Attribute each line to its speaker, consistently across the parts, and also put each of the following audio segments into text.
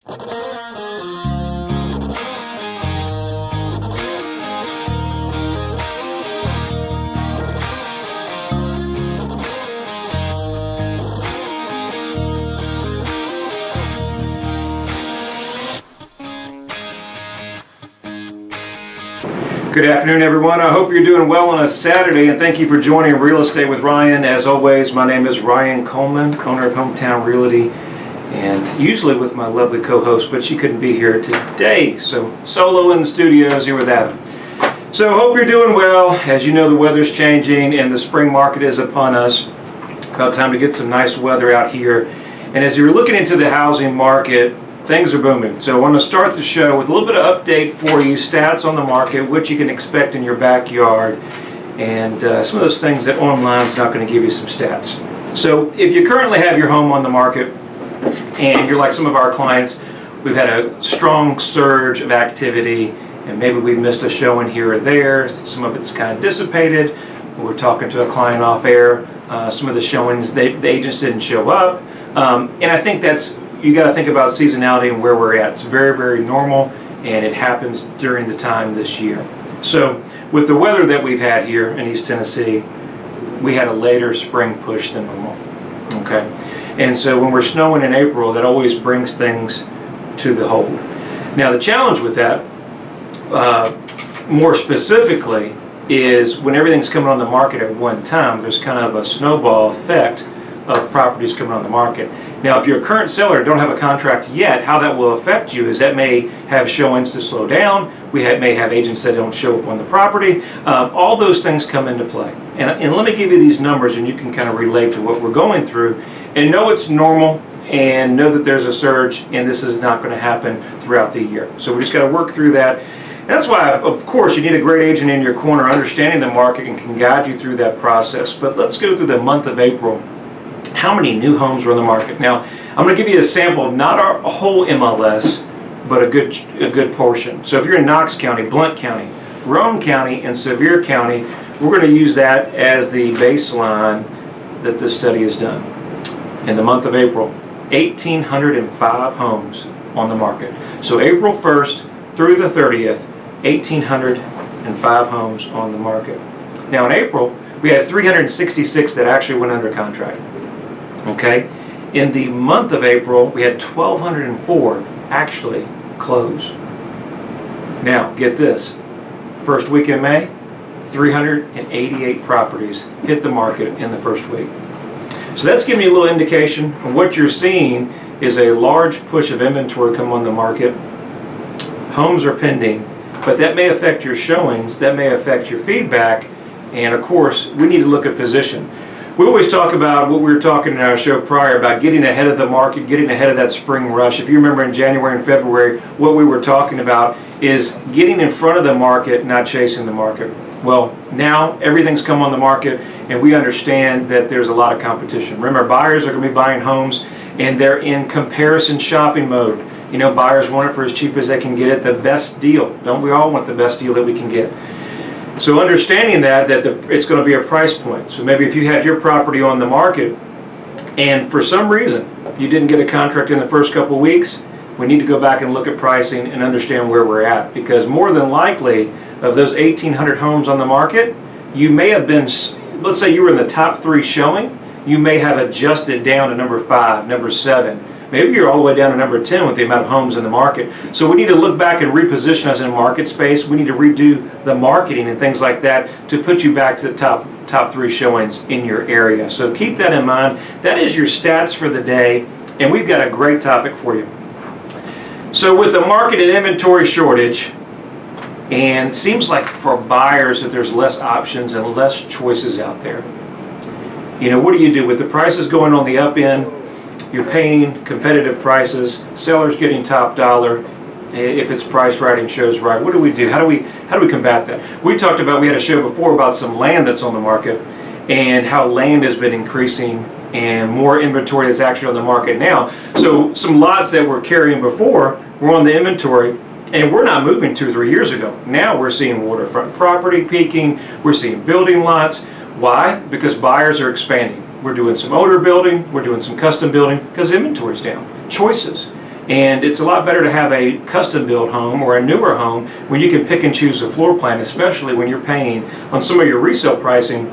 Speaker 1: Good afternoon, everyone. I hope you're doing well on a Saturday, and thank you for joining Real Estate with Ryan. As always, my name is Ryan Coleman, owner of Hometown Realty, and usually with my lovely co-host, but she couldn't be here today, so solo in the studios here with Adam. So hope you're doing well. As you know, the weather's changing and the spring market is upon us. About time to get some nice weather out here. And as you're looking into the housing market, things are booming. So I want to start the show with a little bit of update for you, stats on the market, what you can expect in your backyard, and some of those things that online is not going to give you some stats. So if you currently have your home on the market and you're like some of our clients, we've had a strong surge of activity and maybe we've missed a showing here or there. Some of it's kind of dissipated. We're talking to a client off air. Some of the showings, the agents didn't show up. And I think you got to think about seasonality and where we're at. It's very, very normal, and it happens during the time this year. So with the weather that we've had here in East Tennessee, we had a later spring push than normal. Okay, and so when we're snowing in April, that always brings things to the hold. Now the challenge with that, more specifically, is when everything's coming on the market at one time, there's kind of a snowball effect of properties coming on the market. Now, if you're a current seller and don't have a contract yet, how that will affect you is that may have showings to slow down. We may have agents that don't show up on the property. All those things come into play. And let me give you these numbers and you can kind of relate to what we're going through and know it's normal and know that there's a surge and this is not going to happen throughout the year. So we just got to work through that. And that's why, of course, you need a great agent in your corner understanding the market and can guide you through that process. But let's go through the month of April. How many new homes were on the market? Now, I'm going to give you a sample of not our whole MLS, but a good portion. So if you're in Knox County, Blount County, Roane County, and Sevier County, we're going to use that as the baseline that this study has done. In the month of April, 1,805 homes on the market. So April 1st through the 30th, 1,805 homes on the market. Now in April, we had 366 that actually went under contract. Okay, in the month of April, we had 1,204 actually close. Now, get this. First week in May, 388 properties hit the market in the first week. So that's giving you a little indication of what you're seeing is a large push of inventory come on the market. Homes are pending, but that may affect your showings, that may affect your feedback, and of course, we need to look at position. We always talk about what we were talking in our show prior about getting ahead of the market, getting ahead of that spring rush. If you remember in January and February, what we were talking about is getting in front of the market, not chasing the market. Well, now everything's come on the market and we understand that there's a lot of competition. Remember, buyers are going to be buying homes and they're in comparison shopping mode. You know, buyers want it for as cheap as they can get it, the best deal. Don't we all want the best deal that we can get? So understanding that it's going to be a price point. So maybe if you had your property on the market and for some reason you didn't get a contract in the first couple of weeks, we need to go back and look at pricing and understand where we're at. Because more than likely of those 1,800 homes on the market, you may have been, let's say you were in the top 3 showing, you may have adjusted down to number 5, number 7. Maybe you're all the way down to number 10 with the amount of homes in the market. So we need to look back and reposition us in market space. We need to redo the marketing and things like that to put you back to the top 3 showings in your area. So keep that in mind. That is your stats for the day, and we've got a great topic for you. So with the market and inventory shortage, and it seems like for buyers that there's less options and less choices out there. You know, what do? With the prices going on the up end, you're paying competitive prices, sellers getting top dollar. If it's priced right and shows right, what do we do? How do we combat that? We talked about, we had a show before about some land that's on the market and how land has been increasing and more inventory that's actually on the market now. So some lots that were carrying before were on the inventory and we're not moving 2 or 3 years ago. Now we're seeing waterfront property peaking, we're seeing building lots. Why? Because buyers are expanding. We're doing some owner building, we're doing some custom building because inventory's down. Choices. And it's a lot better to have a custom built home or a newer home where you can pick and choose the floor plan, especially when you're paying on some of your resale pricing,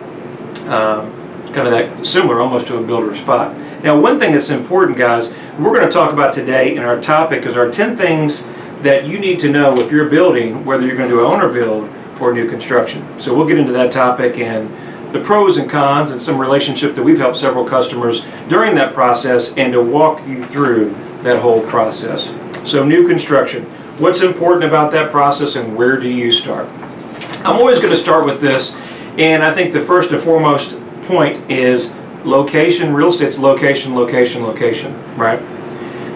Speaker 1: kind of that similar almost to a builder spot. Now, one thing that's important, guys, we're going to talk about today in our topic is our 10 things that you need to know if you're building, whether you're going to do an owner build or new construction. So we'll get into that topic and the pros and cons and some relationship that we've helped several customers during that process and to walk you through that whole process. So new construction, what's important about that process and where do you start? I'm always going to start with this, and I think the first and foremost point is location. Real estate's location, location, location, right?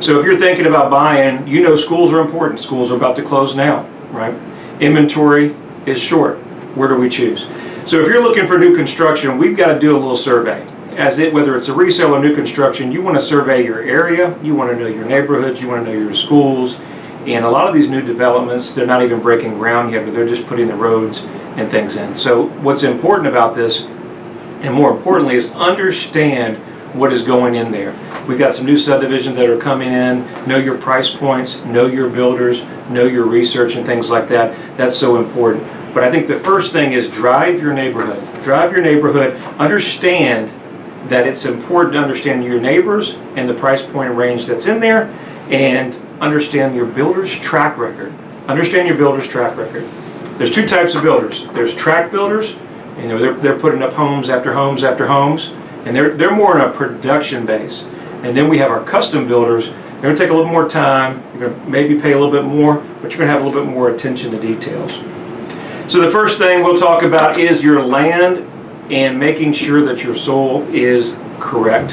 Speaker 1: So if you're thinking about buying, you know schools are important. Schools are about to close now, right? Inventory is short. Where do we choose? So if you're looking for new construction, we've got to do a little survey. Whether it's a resale or new construction, you want to survey your area, you want to know your neighborhoods, you want to know your schools, and a lot of these new developments, they're not even breaking ground yet, but they're just putting the roads and things in. So what's important about this, and more importantly, is understand what is going in there. We've got some new subdivisions that are coming in, know your price points, know your builders, know your research and things like that. That's so important. But I think the first thing is drive your neighborhood. Drive your neighborhood, understand that it's important to understand your neighbors and the price point range that's in there, and understand your builder's track record. Understand your builder's track record. There's two types of builders. There's track builders, you know, they're putting up homes after homes after homes, and they're more in a production base. And then we have our custom builders. They're going to take a little more time. You're going to maybe pay a little bit more, but you're going to have a little bit more attention to details. So the first thing we'll talk about is your land and making sure that your soil is correct.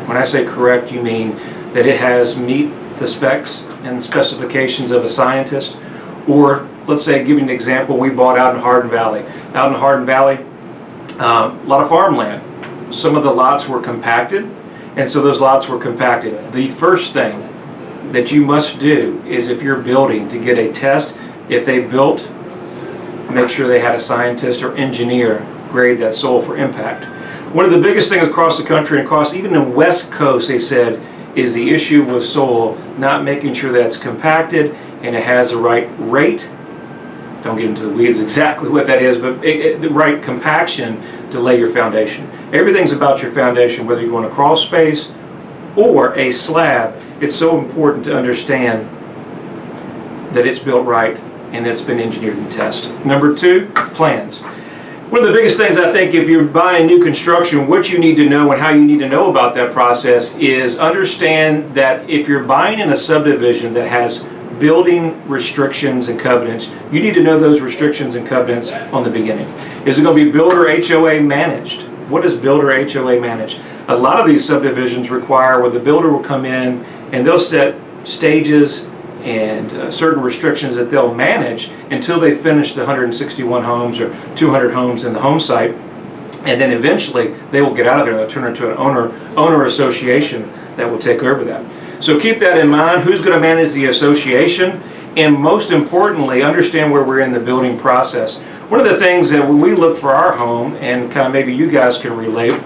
Speaker 1: When I say correct, you mean that it has meet the specs and specifications of a scientist. Or let's say, give you an example, we bought out in Hardin Valley. Out in Hardin Valley, a lot of farmland. Some of the lots were compacted, and so those lots were compacted. The first thing that you must do is, if you're building, to get a test. If they built, make sure they had a scientist or engineer grade that soil for impact. One of the biggest things across the country and across even the West Coast, they said, is the issue with soil, not making sure that it's compacted and it has the right rate. Don't get into the weeds exactly what that is, but the right compaction to lay your foundation. Everything's about your foundation, whether you're going to crawl space or a slab. It's so important to understand that it's built right and it's been engineered and tested. Number two, plans. One of the biggest things I think if you're buying new construction, what you need to know and how you need to know about that process is understand that if you're buying in a subdivision that has building restrictions and covenants, you need to know those restrictions and covenants on the beginning. Is it going to be builder HOA managed? What is builder HOA managed? A lot of these subdivisions require where the builder will come in and they'll set stages and certain restrictions that they'll manage until they finish the 161 homes or 200 homes in the home site, and then eventually they will get out of there and they'll turn into an owner association that will take over that. So keep that in mind. Who's going to manage the association? And most importantly, understand where we're in the building process. One of the things that when we look for our home, and kind of maybe you guys can relate,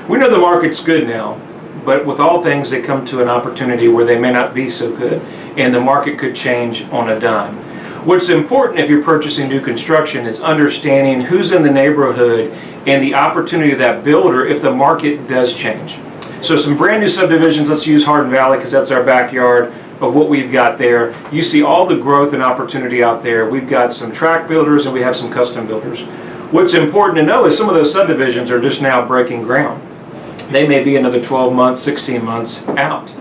Speaker 1: we know the market's good now, but with all things they come to an opportunity where they may not be so good, and the market could change on a dime. What's important if you're purchasing new construction is understanding who's in the neighborhood and the opportunity of that builder if the market does change. So some brand new subdivisions, let's use Hardin Valley because that's our backyard of what we've got there. You see all the growth and opportunity out there. We've got some track builders and we have some custom builders. What's important to know is some of those subdivisions are just now breaking ground. They may be another 12 months, 16 months out.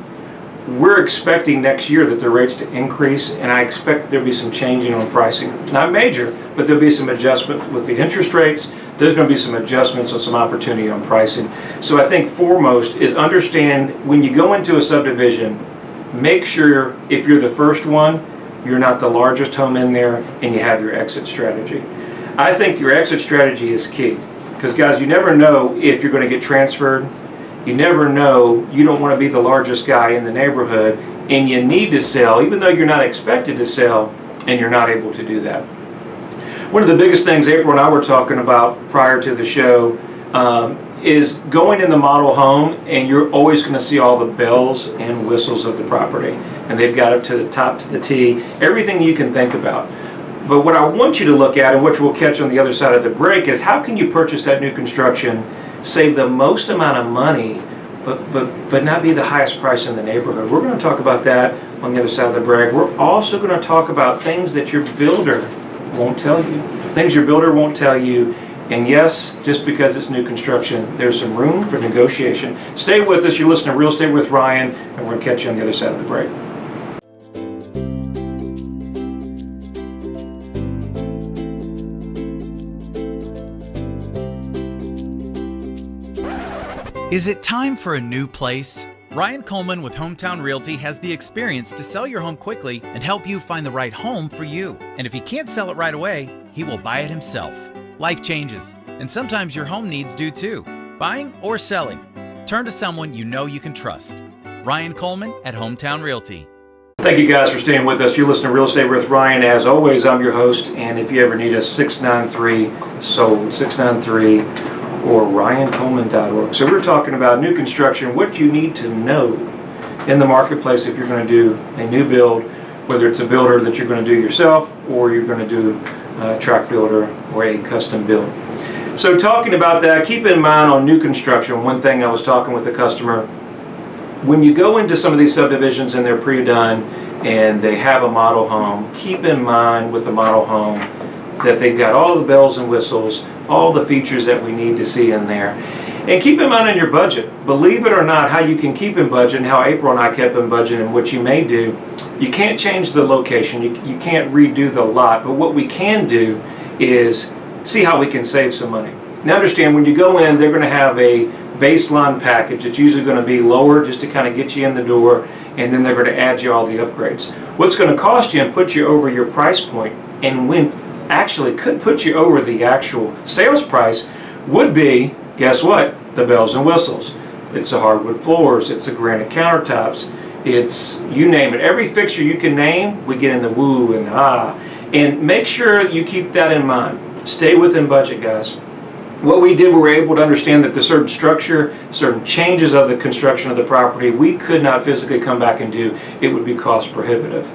Speaker 1: We're expecting next year that the rates to increase, and I expect that there'll be some changing on pricing. Not major, but there'll be some adjustment with the interest rates. There's going to be some adjustments and some opportunity on pricing. So I think foremost is understand when you go into a subdivision, make sure if you're the first one, you're not the largest home in there, and you have your exit strategy. I think your exit strategy is key, because guys, you never know if you're going to get transferred. You never know. You don't want to be the largest guy in the neighborhood, and you need to sell, even though you're not expected to sell, and you're not able to do that. One of the biggest things April and I were talking about prior to the show is going in the model home, and you're always going to see all the bells and whistles of the property. And they've got it to the top, to the T, everything you can think about. But what I want you to look at, and which we'll catch on the other side of the break, is how can you purchase that new construction, save the most amount of money, but not be the highest price in the neighborhood. We're going to talk about that on the other side of the break. We're also going to talk about things that your builder won't tell you. Things your builder won't tell you. And yes, just because it's new construction, there's some room for negotiation. Stay with us. You're listening to Real Estate with Ryan, and we're going to catch you on the other side of the break.
Speaker 2: Is it time for a new place? Ryan Coleman with Hometown Realty has the experience to sell your home quickly and help you find the right home for you. And if he can't sell it right away, he will buy it himself. Life changes, and sometimes your home needs do too. Buying or selling, turn to someone you know you can trust. Ryan Coleman at Hometown Realty.
Speaker 1: Thank you guys for staying with us. You're listening to Real Estate with Ryan. As always, I'm your host, and if you ever need us, 693-SOLD, 693 or ryancoleman.org. So we're talking about new construction, what you need to know in the marketplace if you're going to do a new build, whether it's a builder that you're going to do yourself or you're going to do a tract builder or a custom build. So talking about that, keep in mind on new construction, one thing I was talking with a customer, when you go into some of these subdivisions and they're pre-done and they have a model home, keep in mind with the model home that they've got all the bells and whistles, all the features that we need to see in there. And keep in mind on your budget, believe it or not, how you can keep in budget and how April and I kept in budget and what you may do. You can't change the location, you can't redo the lot, but what we can do is see how we can save some money. Now understand, when you go in, they're going to have a baseline package. It's usually going to be lower just to kind of get you in the door, and then they're going to add you all the upgrades. What's going to cost you and put you over your price point, and when actually could put you over the actual sales price, would be, guess what? The bells and whistles. It's the hardwood floors, it's the granite countertops, it's, you name it. Every fixture you can name, we get in the woo and ah. And make sure you keep that in mind. Stay within budget, guys. What we did, we were able to understand that the certain structure, certain changes of the construction of the property, we could not physically come back and do. It would be cost prohibitive.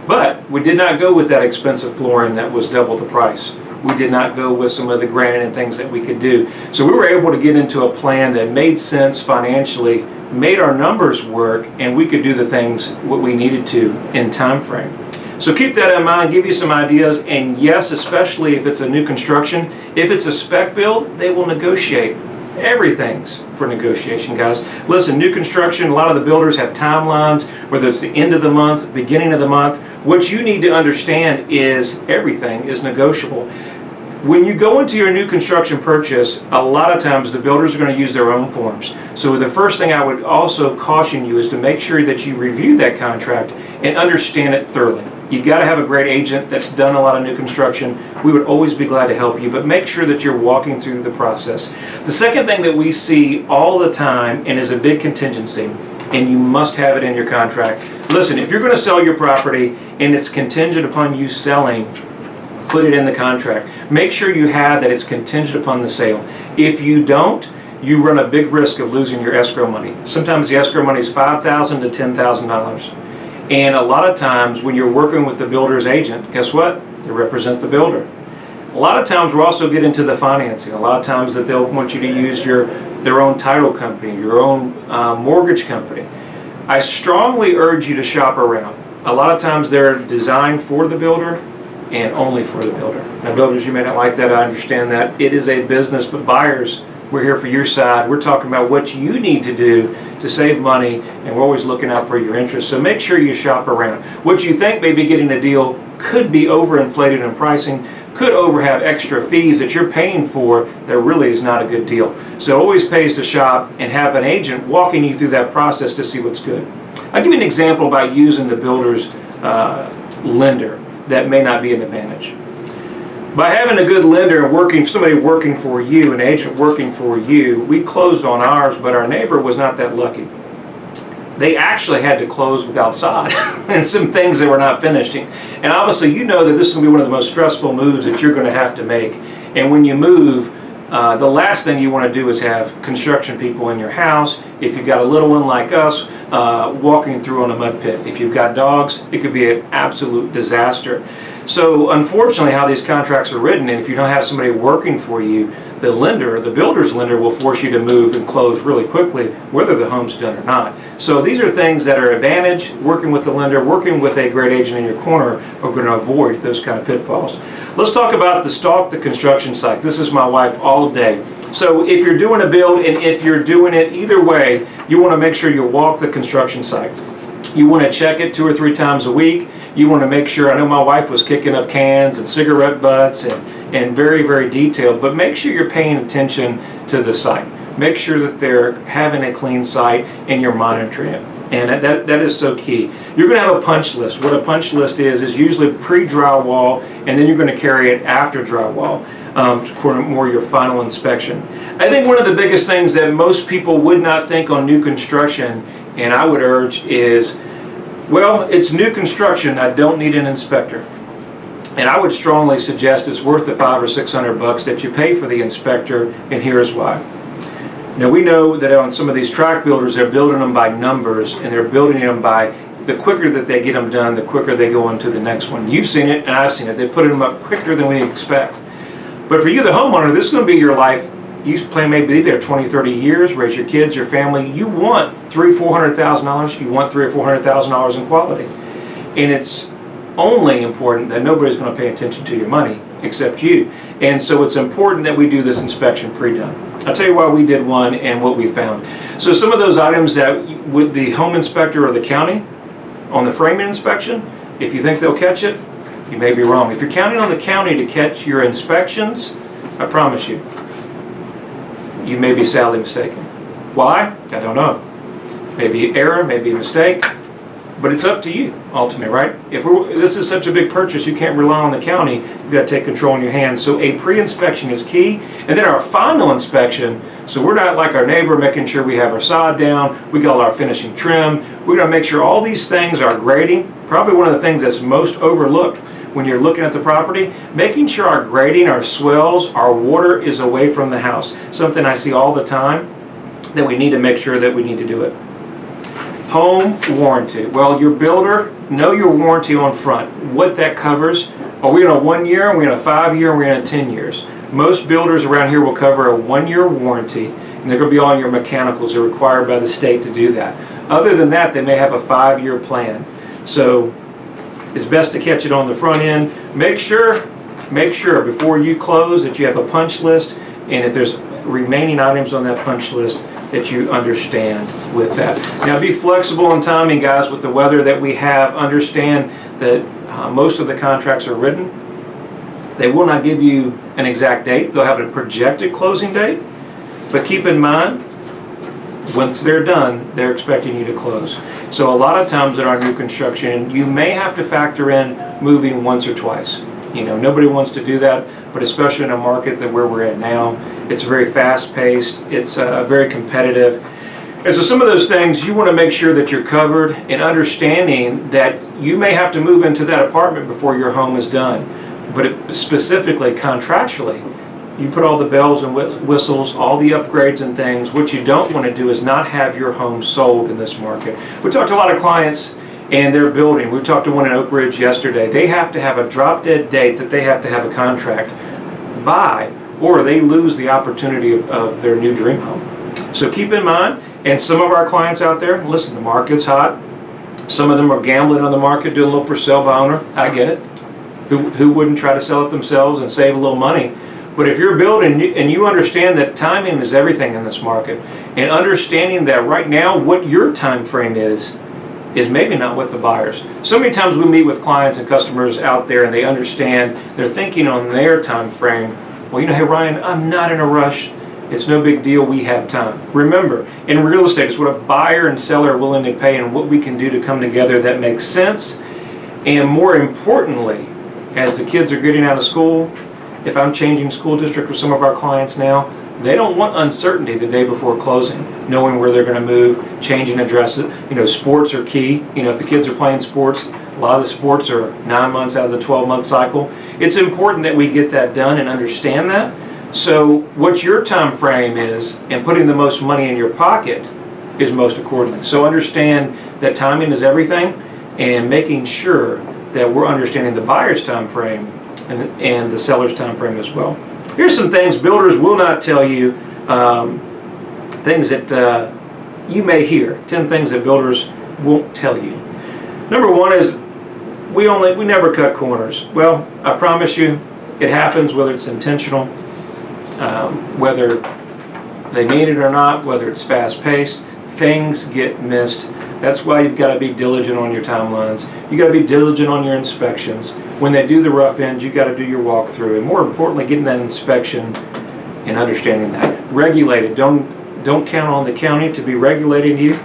Speaker 1: But we did not go with that expensive flooring that was double the price. We did not go with some of the granite and things that we could do. So we were able to get into a plan that made sense financially, made our numbers work, and we could do the things what we needed to in time frame. So keep that in mind, give you some ideas, and yes, especially if it's a new construction, if it's a spec build, they will negotiate. Everything's for negotiation, guys. Listen, new construction, a lot of the builders have timelines, whether it's the end of the month, beginning of the month. What you need to understand is everything is negotiable. When you go into your new construction purchase, a lot of times the builders are going to use their own forms. So the first thing I would also caution you is to make sure that you review that contract and understand it thoroughly. You've got to have a great agent that's done a lot of new construction. We would always be glad to help you, but make sure that you're walking through the process. The second thing that we see all the time, and is a big contingency, and you must have it in your contract. Listen, if you're going to sell your property and it's contingent upon you selling, put it in the contract. Make sure you have that it's contingent upon the sale. If you don't, you run a big risk of losing your escrow money. Sometimes the escrow money is $5,000 to $10,000. And a lot of times when you're working with the builder's agent, guess what? They represent the builder. A lot of times we'll also get into the financing. A lot of times that they'll want you to use their own title company, your own mortgage company. I strongly urge you to shop around. A lot of times they're designed for the builder and only for the builder. Now builders, you may not like that, I understand that. It is a business, but buyers, we're here for your side. We're talking about what you need to do to save money, and we're always looking out for your interests. So make sure you shop around. What you think may be getting a deal could be overinflated in pricing, could have extra fees that you're paying for that really is not a good deal. So it always pays to shop and have an agent walking you through that process to see what's good. I'll give you an example about using the builder's lender that may not be an advantage. By having a good lender and somebody working for you, an agent working for you, we closed on ours, but our neighbor was not that lucky. They actually had to close without sod and some things that were not finished. And obviously you know that this is going to be one of the most stressful moves that you're going to have to make. And when you move, The last thing you want to do is have construction people in your house. If you've got a little one like us, walking through on a mud pit. If you've got dogs, it could be an absolute disaster. So unfortunately, how these contracts are written, and if you don't have somebody working for you, the lender, the builder's lender, will force you to move and close really quickly, whether the home's done or not. So these are things that are advantage. Working with the lender, working with a great agent in your corner are going to avoid those kind of pitfalls. Let's talk about the stalk the construction site. This is my wife all day. So if you're doing a build, and if you're doing it either way, you want to make sure you walk the construction site. You want to check it 2 or 3 times a week. You want to make sure, I know my wife was kicking up cans and cigarette butts and very, very detailed, but make sure you're paying attention to the site. Make sure that they're having a clean site and you're monitoring it. And that is so key. You're going to have a punch list. What a punch list is usually pre-drywall, and then you're going to carry it after drywall for more your final inspection. I think one of the biggest things that most people would not think on new construction, and I would urge, is, well, it's new construction, I don't need an inspector. And I would strongly suggest it's worth the $500 or $600 that you pay for the inspector, and here's why. Now we know that on some of these tract builders, they're building them by numbers, and they're building them by the quicker that they get them done, the quicker they go on to the next one. You've seen it, and I've seen it. They put them up quicker than we expect. But for you, the homeowner, this is going to be your life. You plan maybe be there 20, 30 years, raise your kids, your family. You want $300,000, $400,000. You want $300,000 or $400,000 in quality. And it's only important that nobody's going to pay attention to your money except you. And so it's important that we do this inspection pre-done. I'll tell you why we did one and what we found. So some of those items that with the home inspector or the county on the framing inspection, if you think they'll catch it, you may be wrong. If you're counting on the county to catch your inspections, I promise you, you may be sadly mistaken. Why? I don't know. Maybe error, maybe a mistake, but it's up to you ultimately, right? If this is such a big purchase, you can't rely on the county. You've got to take control in your hands. So a pre-inspection is key, and then our final inspection. So we're not like our neighbor, making sure we have our sod down, we got all our finishing trim. We're going to make sure all these things are grading. Probably one of the things that's most overlooked when you're looking at the property, making sure our grading, our swells, our water is away from the house. Something I see all the time that we need to make sure that we need to do it. Home warranty. Well, your builder, know your warranty on front, what that covers. Are we in a 1 year, are we in a 5 year, are we in 10 years? Most builders around here will cover a 1 year warranty, and they're going to be all your mechanicals. They're required by the state to do that. Other than that, they may have a 5-year plan. So it's best to catch it on the front end. Make sure before you close that you have a punch list, and if there's remaining items on that punch list that you understand with that. Now be flexible in timing, guys, with the weather that we have. Understand that most of the contracts are written. They will not give you an exact date. They'll have a projected closing date, but keep in mind, once they're done, they're expecting you to close. So a lot of times in our new construction, you may have to factor in moving once or twice. You know, nobody wants to do that, but especially in a market that where we're at now, it's very fast-paced, it's very competitive. And so some of those things, you want to make sure that you're covered, and understanding that you may have to move into that apartment before your home is done. But specifically, contractually, you put all the bells and whistles, all the upgrades and things. What you don't want to do is not have your home sold in this market. We talked to a lot of clients and they're building. We talked to one in Oak Ridge yesterday. They have to have a drop-dead date that they have to have a contract by, or they lose the opportunity of their new dream home. So keep in mind, and some of our clients out there, listen, the market's hot. Some of them are gambling on the market, doing a little for sale by owner. I get it. Who wouldn't try to sell it themselves and save a little money? But if you're building and you understand that timing is everything in this market, and understanding that right now what your time frame is maybe not what the buyers. So many times we meet with clients and customers out there and they understand, they're thinking on their time frame. Well, you know, hey Ryan, I'm not in a rush. It's no big deal, we have time. Remember, in real estate, it's what a buyer and seller are willing to pay and what we can do to come together that makes sense. And more importantly, as the kids are getting out of school, if I'm changing school district with some of our clients now, they don't want uncertainty the day before closing, knowing where they're going to move, changing addresses. You know, sports are key. You know, if the kids are playing sports, a lot of the sports are 9 months out of the 12-month cycle. It's important that we get that done and understand that, So what your time frame is and putting the most money in your pocket is most accordingly. So understand that timing is everything, and making sure that we're understanding the buyer's time frame and the seller's time frame as well. Here's some things builders will not tell you, things that you may hear. 10 things that builders won't tell you. Number one is we never cut corners. Well, I promise you, it happens, whether it's intentional, whether they mean it or not, whether it's fast-paced. Things get missed. That's why you've got to be diligent on your timelines. You got to be diligent on your inspections. When they do the rough ends, you got to do your walkthrough, and more importantly, getting that inspection and understanding that. Regulated. Don't count on the county to be regulating you.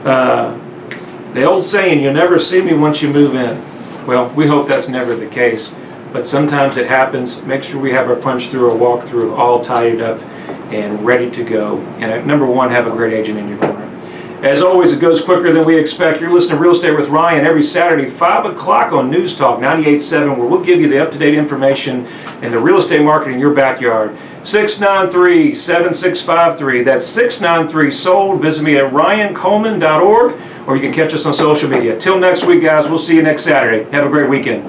Speaker 1: The old saying, "You'll never see me once you move in." Well, we hope that's never the case, but sometimes it happens. Make sure we have our punch through or walk through all tidied up and ready to go. And number one, have a great agent in your corner. As always, it goes quicker than we expect. You're listening to Real Estate with Ryan every Saturday, 5 o'clock on News Talk 98.7, where we'll give you the up-to-date information in the real estate market in your backyard. 693-7653. That's 693-SOLD. Visit me at ryancoleman.org, or you can catch us on social media. Till next week, guys, we'll see you next Saturday. Have a great weekend.